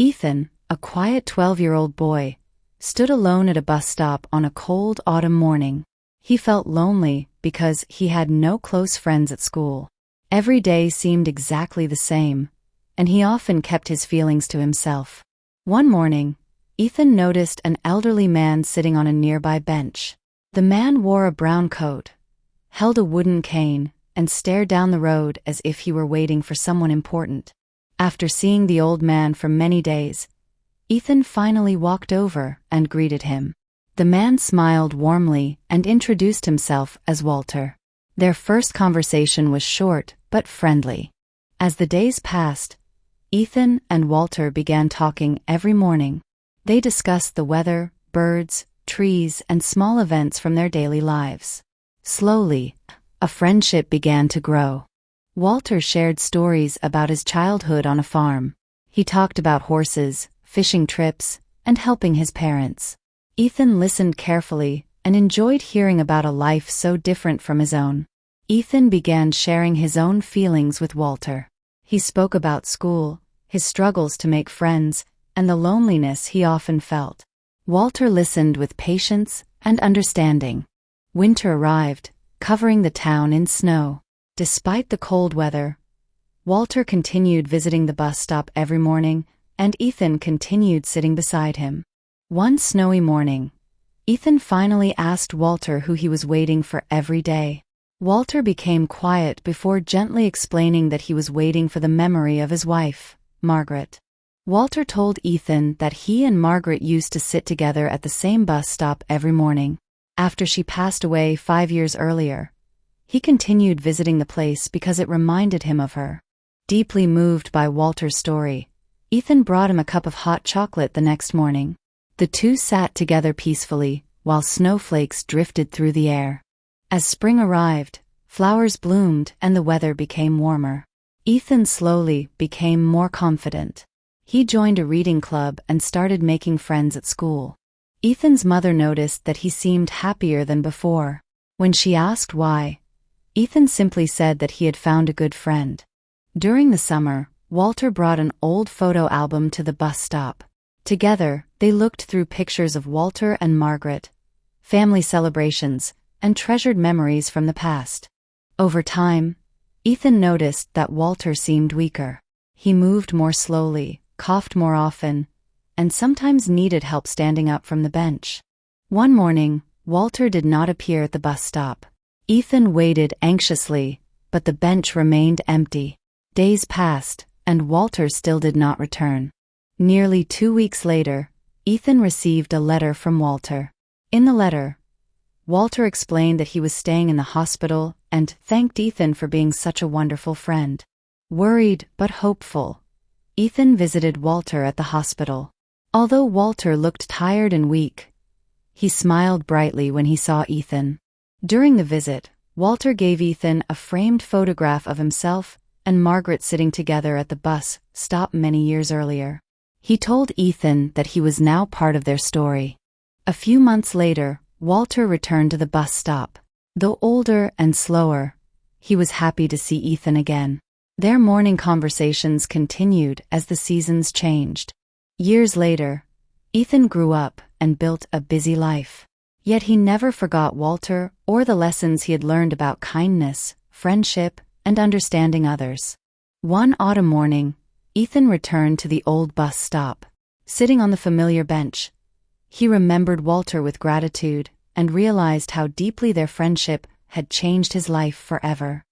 Ethan, a quiet 12-year-old boy, stood alone at a bus stop on a cold autumn morning. He felt lonely because he had no close friends at school. Every day seemed exactly the same, and he often kept his feelings to himself. One morning, Ethan noticed an elderly man sitting on a nearby bench. The man wore a brown coat, held a wooden cane, and stared down the road as if he were waiting for someone important. After seeing the old man for many days, Ethan finally walked over and greeted him. The man smiled warmly and introduced himself as Walter. Their first conversation was short but friendly. As the days passed, Ethan and Walter began talking every morning. They discussed the weather, birds, trees, and small events from their daily lives. Slowly, a friendship began to grow. Walter shared stories about his childhood on a farm. He talked about horses, fishing trips, and helping his parents. Ethan listened carefully and enjoyed hearing about a life so different from his own. Ethan began sharing his own feelings with Walter. He spoke about school, his struggles to make friends, and the loneliness he often felt. Walter listened with patience and understanding. Winter arrived, covering the town in snow. Despite the cold weather, Walter continued visiting the bus stop every morning, and Ethan continued sitting beside him. One snowy morning, Ethan finally asked Walter who he was waiting for every day. Walter became quiet before gently explaining that he was waiting for the memory of his wife, Margaret. Walter told Ethan that he and Margaret used to sit together at the same bus stop every morning. After she passed away 5 years earlier, he continued visiting the place because it reminded him of her. Deeply moved by Walter's story, Ethan brought him a cup of hot chocolate the next morning. The two sat together peacefully, while snowflakes drifted through the air. As spring arrived, flowers bloomed and the weather became warmer. Ethan slowly became more confident. He joined a reading club and started making friends at school. Ethan's mother noticed that he seemed happier than before. When she asked why, Ethan simply said that he had found a good friend. During the summer, Walter brought an old photo album to the bus stop. Together, they looked through pictures of Walter and Margaret, family celebrations, and treasured memories from the past. Over time, Ethan noticed that Walter seemed weaker. He moved more slowly, coughed more often, and sometimes needed help standing up from the bench. One morning, Walter did not appear at the bus stop. Ethan waited anxiously, but the bench remained empty. Days passed, and Walter still did not return. Nearly 2 weeks later, Ethan received a letter from Walter. In the letter, Walter explained that he was staying in the hospital and thanked Ethan for being such a wonderful friend. Worried but hopeful, Ethan visited Walter at the hospital. Although Walter looked tired and weak, he smiled brightly when he saw Ethan. During the visit, Walter gave Ethan a framed photograph of himself and Margaret sitting together at the bus stop many years earlier. He told Ethan that he was now part of their story. A few months later, Walter returned to the bus stop. Though older and slower, he was happy to see Ethan again. Their morning conversations continued as the seasons changed. Years later, Ethan grew up and built a busy life. Yet he never forgot Walter or the lessons he had learned about kindness, friendship, and understanding others. One autumn morning, Ethan returned to the old bus stop. Sitting on the familiar bench, he remembered Walter with gratitude and realized how deeply their friendship had changed his life forever.